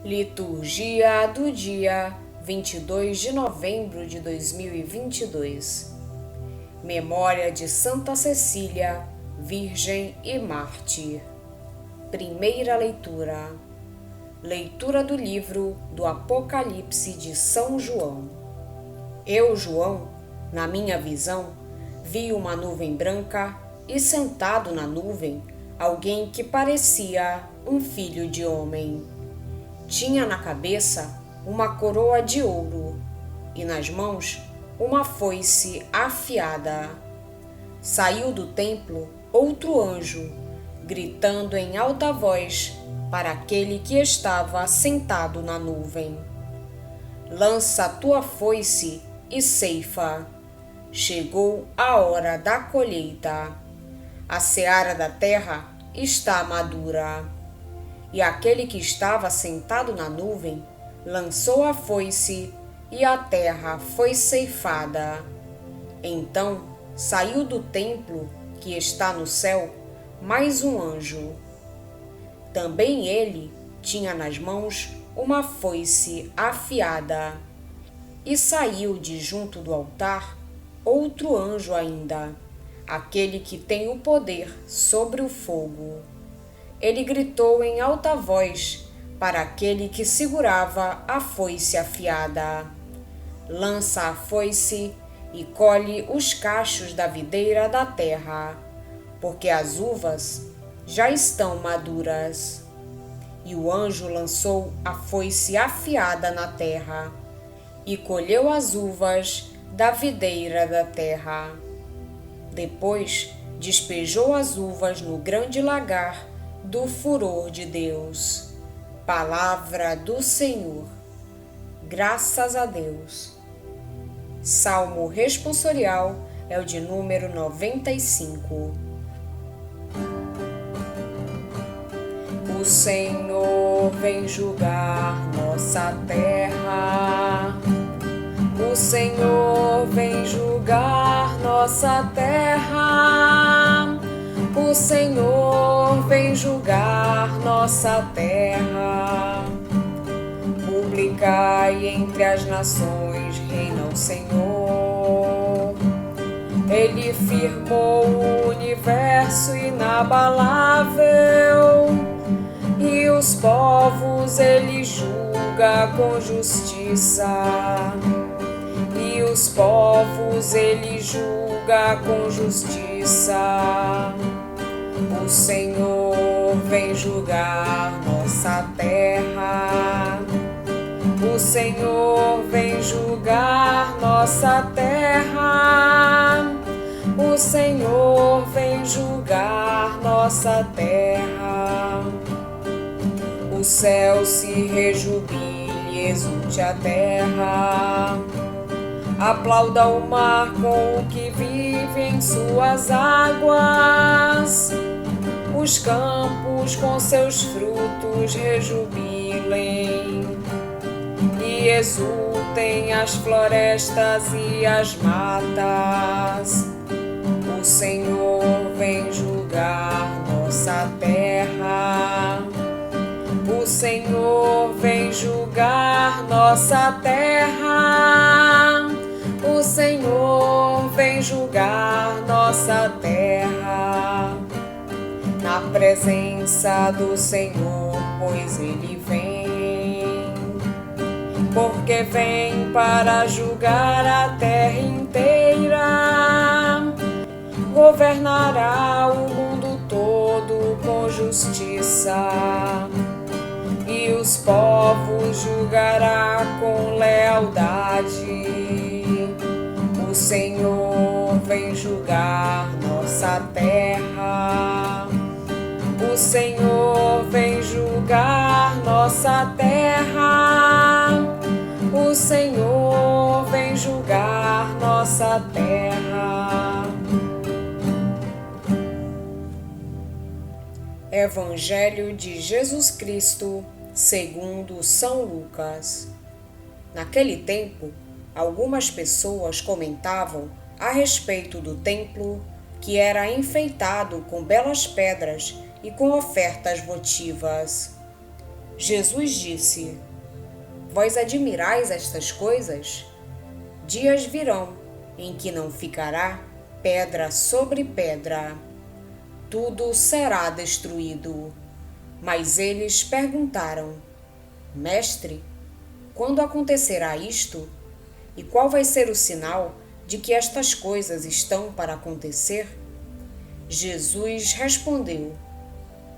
Liturgia do dia 22 de novembro de 2022. Memória de Santa Cecília, Virgem e Mártir. Primeira leitura. Leitura do livro do Apocalipse de São João. Eu, João, na minha visão, vi uma nuvem branca e sentado na nuvem alguém que parecia um filho de homem. Tinha na cabeça uma coroa de ouro e nas mãos uma foice afiada. Saiu do templo outro anjo, gritando em alta voz para aquele que estava sentado na nuvem: lança a tua foice e ceifa. Chegou a hora da colheita. A seara da terra está madura. E aquele que estava sentado na nuvem lançou a foice e a terra foi ceifada. Então saiu do templo que está no céu mais um anjo. Também ele tinha nas mãos uma foice afiada. E saiu de junto do altar outro anjo ainda, aquele que tem o poder sobre o fogo. Ele gritou em alta voz para aquele que segurava a foice afiada: lança a foice e colhe os cachos da videira da terra, porque as uvas já estão maduras. E o anjo lançou a foice afiada na terra e colheu as uvas da videira da terra. Depois despejou as uvas no grande lagar do furor de Deus. Palavra do Senhor. Graças a Deus. Salmo responsorial é o de número 95. O Senhor vem julgar nossa terra. O Senhor vem julgar nossa terra. O Senhor vem julgar nossa terra. Publicai entre as nações, reina o Senhor. Ele firmou o universo inabalável, e os povos ele julga com justiça. E os povos ele julga com justiça. O Senhor vem julgar nossa terra. O Senhor vem julgar nossa terra. O Senhor vem julgar nossa terra. O céu se rejubile, exulte a terra. Aplauda o mar com o que vive em suas águas. Os campos com seus frutos rejubilem. E exultem as florestas e as matas. O Senhor vem julgar nossa terra. O Senhor vem julgar nossa terra. O Senhor vem julgar nossa terra. Na presença do Senhor, pois Ele vem, porque vem para julgar a terra inteira. Governará o mundo todo com justiça, e os povos julgará com lealdade. O Senhor vem julgar nossa terra. O Senhor vem julgar nossa terra. O Senhor vem julgar nossa terra. Evangelho de Jesus Cristo, segundo São Lucas. Naquele tempo, algumas pessoas comentavam a respeito do templo, que era enfeitado com belas pedras e com ofertas votivas. Jesus disse: Vós admirais estas coisas? Dias virão em que não ficará pedra sobre pedra. Tudo será destruído. Mas eles perguntaram: Mestre, quando acontecerá isto? E qual vai ser o sinal de que estas coisas estão para acontecer? Jesus respondeu: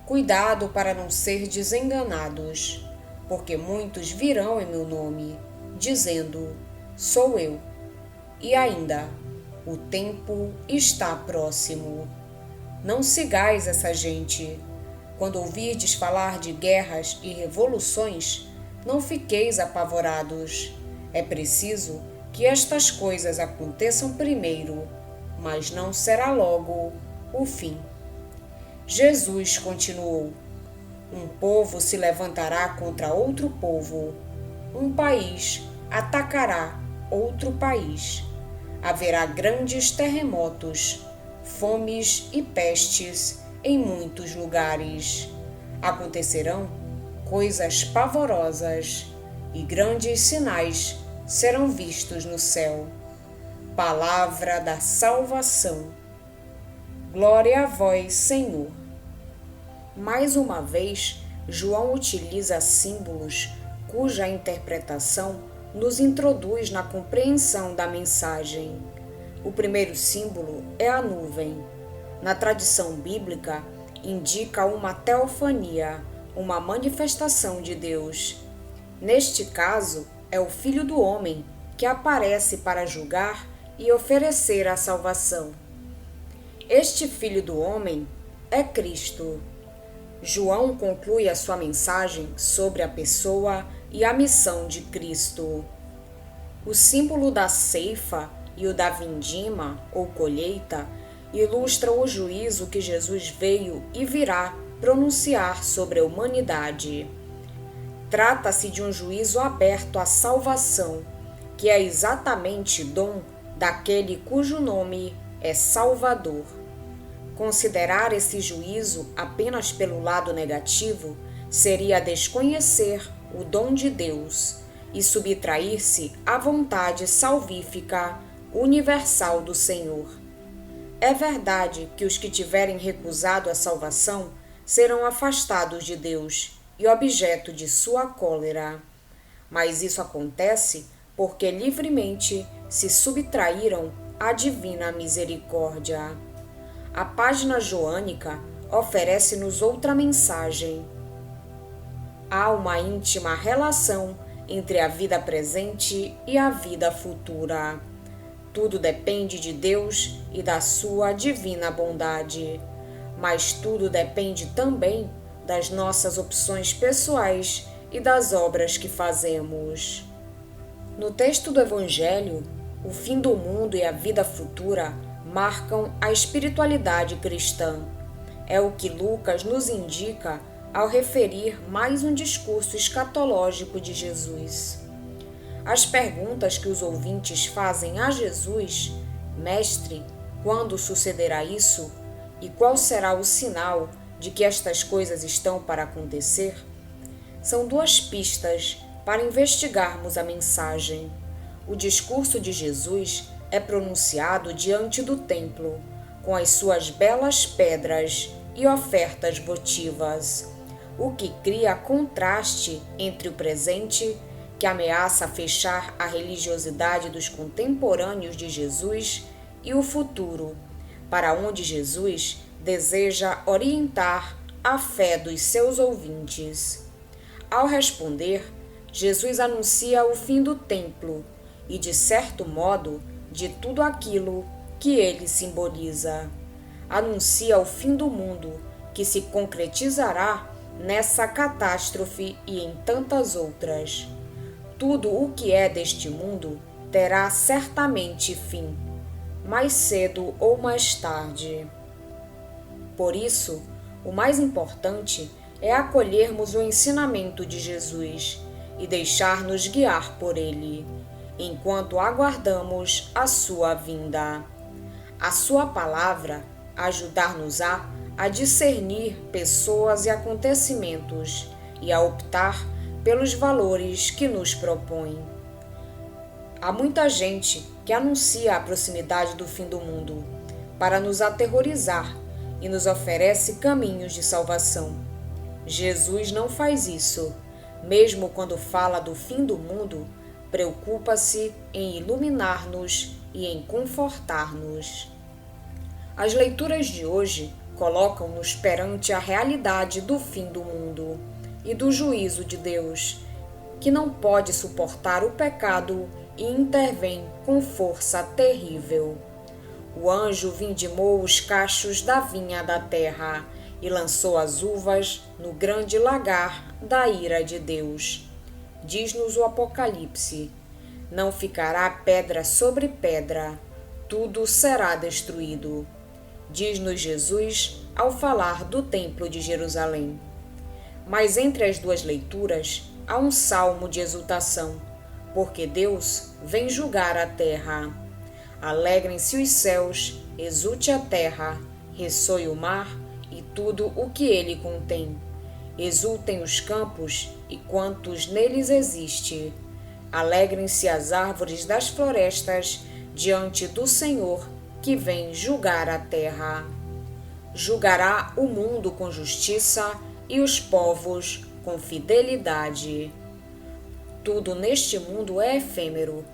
Cuidado para não serdes enganados, porque muitos virão em meu nome, dizendo: Sou eu. E ainda: O tempo está próximo. Não sigais essa gente. Quando ouvirdes falar de guerras e revoluções, não fiqueis apavorados. É preciso que estas coisas aconteçam primeiro, mas não será logo o fim. Jesus continuou: Um povo se levantará contra outro povo. Um país atacará outro país. Haverá grandes terremotos, fomes e pestes em muitos lugares. Acontecerão coisas pavorosas e grandes sinais serão vistos no céu. Palavra da salvação. Glória a vós, Senhor. Mais uma vez, João utiliza símbolos cuja interpretação nos introduz na compreensão da mensagem. O primeiro símbolo é a nuvem. Na tradição bíblica, indica uma teofania, uma manifestação de Deus. Neste caso, é o Filho do Homem que aparece para julgar e oferecer a salvação. Este Filho do Homem é Cristo. João conclui a sua mensagem sobre a pessoa e a missão de Cristo. O símbolo da ceifa e o da vindima, ou colheita, ilustram o juízo que Jesus veio e virá pronunciar sobre a humanidade. Trata-se de um juízo aberto à salvação, que é exatamente dom daquele cujo nome é Salvador. Considerar esse juízo apenas pelo lado negativo seria desconhecer o dom de Deus e subtrair-se à vontade salvífica universal do Senhor. É verdade que os que tiverem recusado a salvação serão afastados de Deus e objeto de sua cólera. Mas isso acontece porque livremente se subtraíram à divina misericórdia. A página joânica oferece-nos outra mensagem. Há uma íntima relação entre a vida presente e a vida futura. Tudo depende de Deus e da sua divina bondade, mas tudo depende também das nossas opções pessoais e das obras que fazemos. No texto do Evangelho, o fim do mundo e a vida futura marcam a espiritualidade cristã. É o que Lucas nos indica ao referir mais um discurso escatológico de Jesus. As perguntas que os ouvintes fazem a Jesus: Mestre, quando sucederá isso? E qual será o sinal de que estas coisas estão para acontecer? São duas pistas para investigarmos a mensagem. O discurso de Jesus é pronunciado diante do templo, com as suas belas pedras e ofertas votivas, o que cria contraste entre o presente, que ameaça fechar a religiosidade dos contemporâneos de Jesus, e o futuro, para onde Jesus deseja orientar a fé dos seus ouvintes. Ao responder, Jesus anuncia o fim do templo e, de certo modo, de tudo aquilo que ele simboliza. Anuncia o fim do mundo, que se concretizará nessa catástrofe e em tantas outras. Tudo o que é deste mundo terá certamente fim, mais cedo ou mais tarde. Por isso, o mais importante é acolhermos o ensinamento de Jesus e deixar-nos guiar por ele, enquanto aguardamos a sua vinda. A sua palavra ajudar-nos-á a discernir pessoas e acontecimentos e a optar pelos valores que nos propõe. Há muita gente que anuncia a proximidade do fim do mundo para nos aterrorizar e nos oferece caminhos de salvação. Jesus não faz isso. Mesmo quando fala do fim do mundo, preocupa-se em iluminar-nos e em confortar-nos. As leituras de hoje colocam-nos perante a realidade do fim do mundo e do juízo de Deus, que não pode suportar o pecado e intervém com força terrível. O anjo vindimou os cachos da vinha da terra e lançou as uvas no grande lagar da ira de Deus. Diz-nos o Apocalipse: não ficará pedra sobre pedra, tudo será destruído. Diz-nos Jesus ao falar do Templo de Jerusalém. Mas entre as duas leituras há um salmo de exultação, porque Deus vem julgar a terra. Alegrem-se os céus, exulte a terra, ressoe o mar e tudo o que ele contém. Exultem os campos e quantos neles existe. Alegrem-se as árvores das florestas diante do Senhor que vem julgar a terra. Julgará o mundo com justiça e os povos com fidelidade. Tudo neste mundo é efêmero,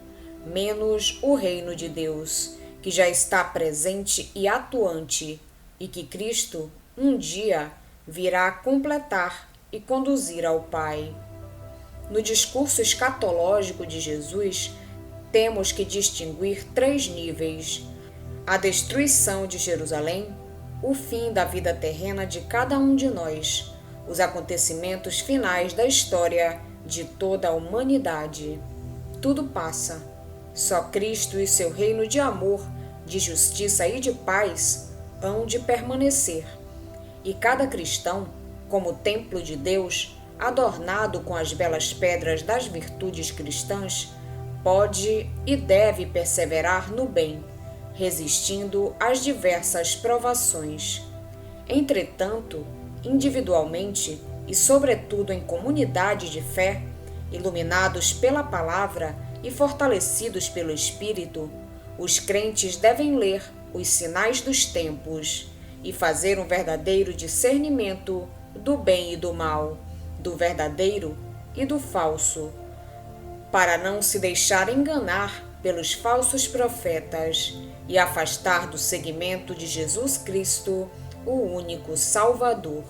menos o reino de Deus, que já está presente e atuante, e que Cristo, um dia, virá completar e conduzir ao Pai. No discurso escatológico de Jesus, temos que distinguir 3 níveis: a destruição de Jerusalém, o fim da vida terrena de cada um de nós, os acontecimentos finais da história de toda a humanidade. Tudo passa. Só Cristo e seu reino de amor, de justiça e de paz hão de permanecer. E cada cristão, como templo de Deus, adornado com as belas pedras das virtudes cristãs, pode e deve perseverar no bem, resistindo às diversas provações. Entretanto, individualmente e sobretudo em comunidade de fé, iluminados pela palavra e fortalecidos pelo Espírito, os crentes devem ler os sinais dos tempos e fazer um verdadeiro discernimento do bem e do mal, do verdadeiro e do falso, para não se deixar enganar pelos falsos profetas e afastar do seguimento de Jesus Cristo, o único Salvador.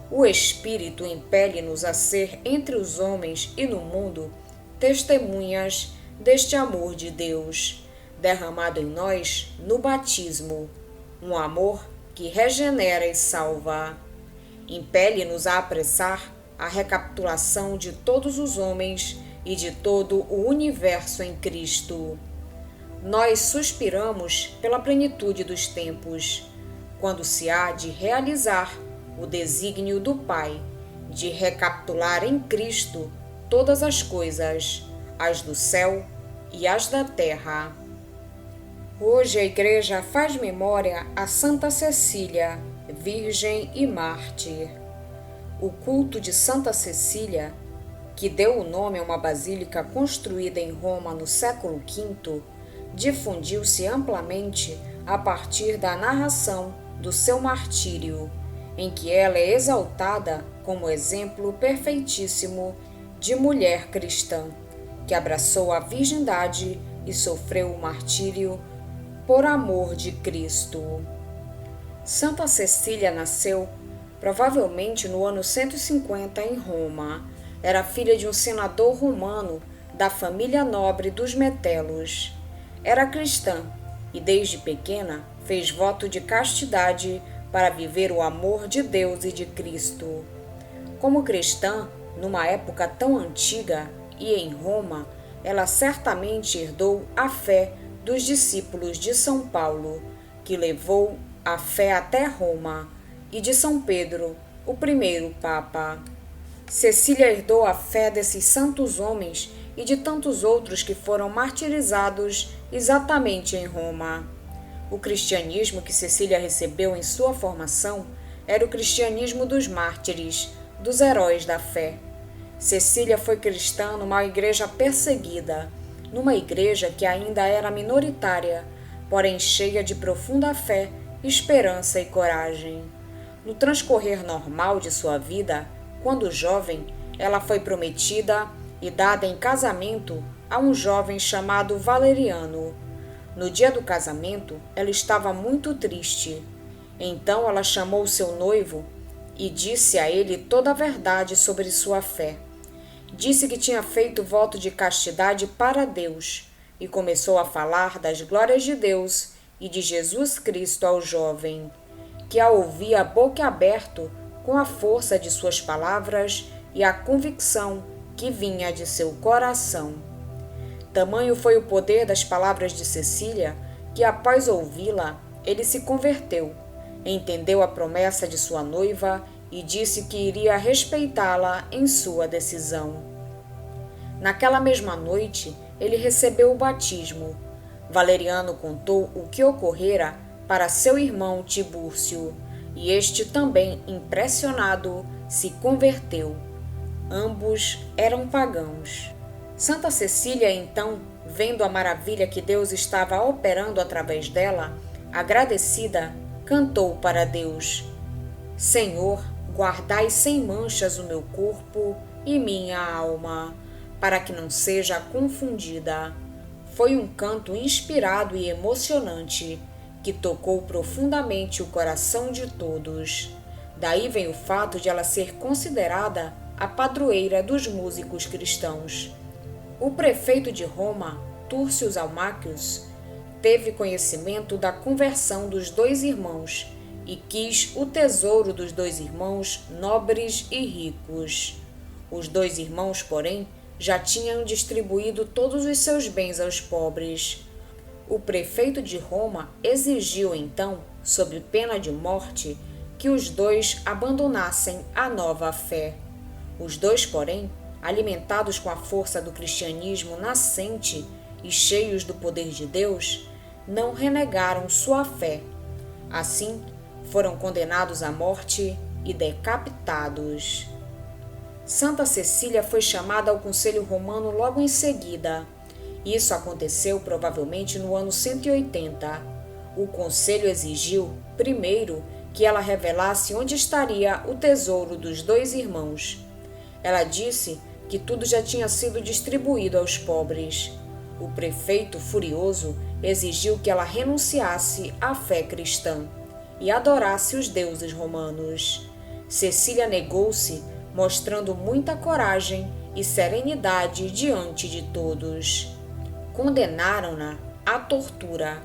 O Espírito impele-nos a ser entre os homens e no mundo testemunhas deste amor de Deus, derramado em nós no batismo, um amor que regenera e salva. Impele-nos a apressar a recapitulação de todos os homens e de todo o universo em Cristo. Nós suspiramos pela plenitude dos tempos, quando se há de realizar o desígnio do Pai, de recapitular em Cristo todas as coisas, as do céu e as da terra. Hoje a Igreja faz memória a Santa Cecília, Virgem e Mártir. O culto de Santa Cecília, que deu o nome a uma basílica construída em Roma no século V, difundiu-se amplamente a partir da narração do seu martírio, em que ela é exaltada como exemplo perfeitíssimo de mulher cristã, que abraçou a virgindade e sofreu o martírio por amor de Cristo. Santa Cecília nasceu provavelmente no ano 150 em Roma. Era filha de um senador romano da família nobre dos Metelos. Era cristã e desde pequena fez voto de castidade para viver o amor de Deus e de Cristo. Como cristã, numa época tão antiga e em Roma, ela certamente herdou a fé dos discípulos de São Paulo, que levou a fé até Roma, e de São Pedro, o primeiro Papa. Cecília herdou a fé desses santos homens e de tantos outros que foram martirizados exatamente em Roma. O cristianismo que Cecília recebeu em sua formação era o cristianismo dos mártires, dos heróis da fé. Cecília foi cristã numa igreja perseguida, numa igreja que ainda era minoritária, porém cheia de profunda fé, esperança e coragem. No transcorrer normal de sua vida, quando jovem, ela foi prometida e dada em casamento a um jovem chamado Valeriano. No dia do casamento, ela estava muito triste. Então ela chamou seu noivo e disse a ele toda a verdade sobre sua fé. Disse que tinha feito voto de castidade para Deus e começou a falar das glórias de Deus e de Jesus Cristo ao jovem, que a ouvia boquiaberto com a força de suas palavras e a convicção que vinha de seu coração. Tamanho foi o poder das palavras de Cecília que, após ouvi-la, ele se converteu, entendeu a promessa de sua noiva e disse que iria respeitá-la em sua decisão. Naquela mesma noite, ele recebeu o batismo. Valeriano contou o que ocorrera para seu irmão Tibúrcio, e este também, impressionado, se converteu. Ambos eram pagãos. Santa Cecília, então, vendo a maravilha que Deus estava operando através dela, agradecida, cantou para Deus: Senhor, guardai sem manchas o meu corpo e minha alma, para que não seja confundida. Foi um canto inspirado e emocionante, que tocou profundamente o coração de todos. Daí vem o fato de ela ser considerada a padroeira dos músicos cristãos. O prefeito de Roma, Túrcio Almáquios, teve conhecimento da conversão dos dois irmãos e quis o tesouro dos dois irmãos nobres e ricos. Os dois irmãos, porém, já tinham distribuído todos os seus bens aos pobres. O prefeito de Roma exigiu então, sob pena de morte, que os dois abandonassem a nova fé. Os dois, porém, alimentados com a força do cristianismo nascente e cheios do poder de Deus, não renegaram sua fé. Assim, foram condenados à morte e decapitados. Santa Cecília foi chamada ao Conselho Romano logo em seguida. Isso aconteceu provavelmente no ano 180. O conselho exigiu, primeiro, que ela revelasse onde estaria o tesouro dos dois irmãos. Ela disse que tudo já tinha sido distribuído aos pobres. O prefeito, furioso, exigiu que ela renunciasse à fé cristã e adorasse os deuses romanos. Cecília negou-se, mostrando muita coragem e serenidade diante de todos. Condenaram-na à tortura,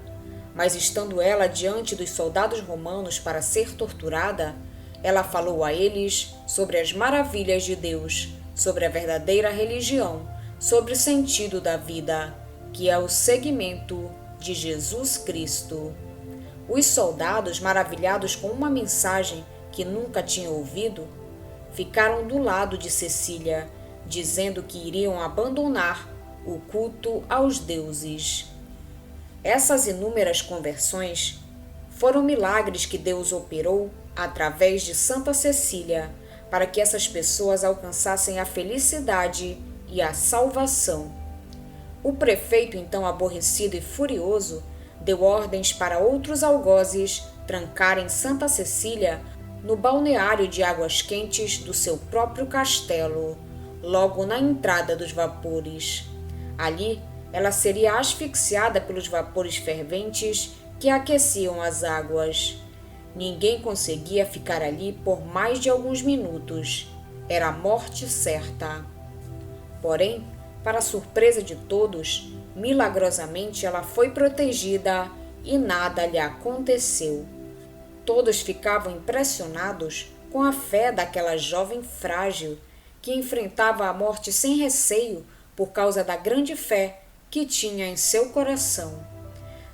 mas estando ela diante dos soldados romanos para ser torturada, ela falou a eles sobre as maravilhas de Deus, sobre a verdadeira religião, sobre o sentido da vida, que é o seguimento de Jesus Cristo. Os soldados, maravilhados com uma mensagem que nunca tinham ouvido, ficaram do lado de Cecília, dizendo que iriam abandonar o culto aos deuses. Essas inúmeras conversões foram milagres que Deus operou através de Santa Cecília para que essas pessoas alcançassem a felicidade e a salvação. O prefeito, então aborrecido e furioso, deu ordens para outros algozes trancarem Santa Cecília no balneário de águas quentes do seu próprio castelo, logo na entrada dos vapores. Ali, ela seria asfixiada pelos vapores ferventes que aqueciam as águas. Ninguém conseguia ficar ali por mais de alguns minutos. Era a morte certa. Porém, para surpresa de todos, milagrosamente ela foi protegida e nada lhe aconteceu. Todos ficavam impressionados com a fé daquela jovem frágil que enfrentava a morte sem receio por causa da grande fé que tinha em seu coração.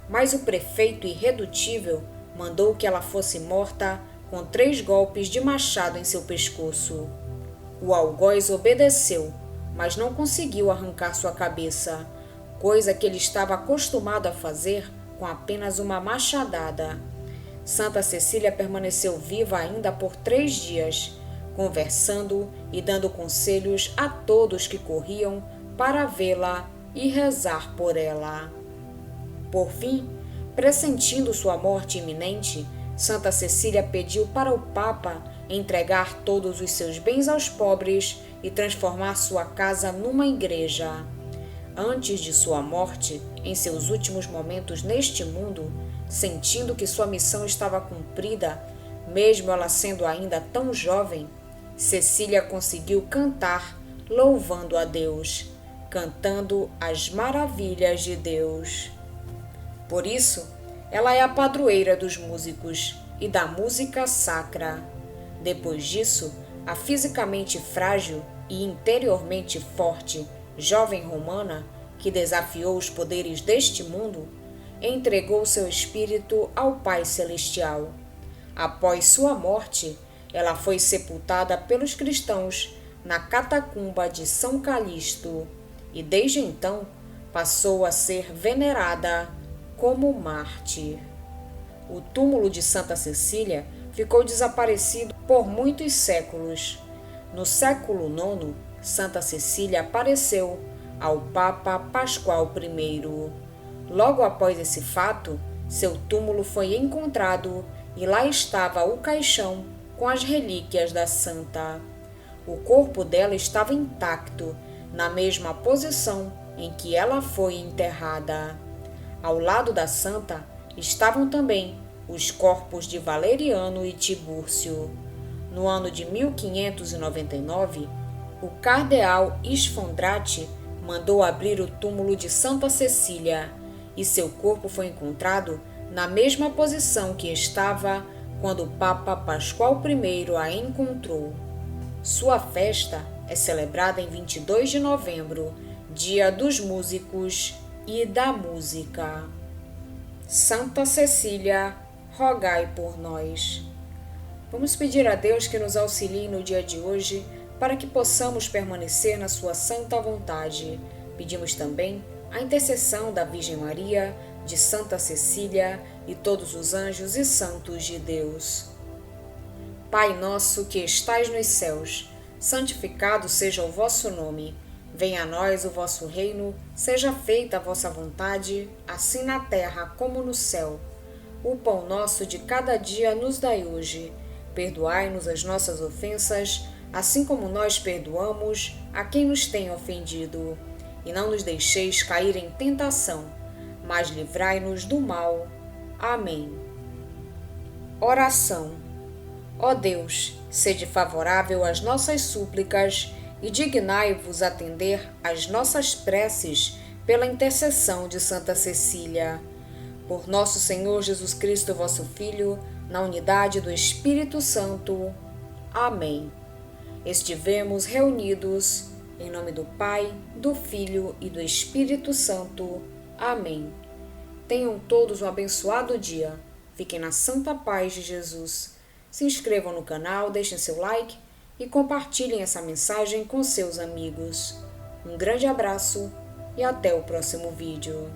Mas o prefeito irredutível mandou que ela fosse morta com 3 golpes de machado em seu pescoço. O algoz obedeceu, mas não conseguiu arrancar sua cabeça, coisa que ele estava acostumado a fazer com apenas uma machadada. Santa Cecília permaneceu viva ainda por 3 dias, conversando e dando conselhos a todos que corriam para vê-la e rezar por ela. Por fim, pressentindo sua morte iminente, Santa Cecília pediu para o Papa entregar todos os seus bens aos pobres e transformar sua casa numa igreja. Antes de sua morte, em seus últimos momentos neste mundo, sentindo que sua missão estava cumprida, mesmo ela sendo ainda tão jovem, Cecília conseguiu cantar louvando a Deus, cantando as maravilhas de Deus. Por isso, ela é a padroeira dos músicos e da música sacra. Depois disso, a fisicamente frágil e interiormente forte jovem romana, que desafiou os poderes deste mundo, entregou seu espírito ao Pai Celestial. Após sua morte, ela foi sepultada pelos cristãos na catacumba de São Calixto e desde então passou a ser venerada como mártir. O túmulo de Santa Cecília ficou desaparecido por muitos séculos. No século IX, Santa Cecília apareceu ao Papa Pascoal I. Logo após esse fato, seu túmulo foi encontrado e lá estava o caixão com as relíquias da santa. O corpo dela estava intacto, na mesma posição em que ela foi enterrada. Ao lado da santa estavam também os corpos de Valeriano e Tibúrcio. No ano de 1599, o cardeal Sfondrati mandou abrir o túmulo de Santa Cecília e seu corpo foi encontrado na mesma posição que estava quando o Papa Pascoal I a encontrou. Sua festa é celebrada em 22 de novembro, Dia dos Músicos e da Música. Santa Cecília, rogai por nós. Vamos pedir a Deus que nos auxilie no dia de hoje para que possamos permanecer na sua santa vontade. Pedimos também a intercessão da Virgem Maria, de Santa Cecília e todos os anjos e santos de Deus. Pai nosso que estais nos céus, santificado seja o vosso nome. Venha a nós o vosso reino, seja feita a vossa vontade, assim na terra como no céu. O pão nosso de cada dia nos dai hoje. Perdoai-nos as nossas ofensas, assim como nós perdoamos a quem nos tem ofendido. E não nos deixeis cair em tentação, mas livrai-nos do mal. Amém. Oração. Ó Deus, sede favorável às nossas súplicas e dignai-vos atender às nossas preces pela intercessão de Santa Cecília. Por nosso Senhor Jesus Cristo, vosso Filho, na unidade do Espírito Santo. Amém. Estivemos reunidos em nome do Pai, do Filho e do Espírito Santo. Amém. Tenham todos um abençoado dia. Fiquem na santa paz de Jesus. Se inscrevam no canal, deixem seu like e compartilhem essa mensagem com seus amigos. Um grande abraço e até o próximo vídeo.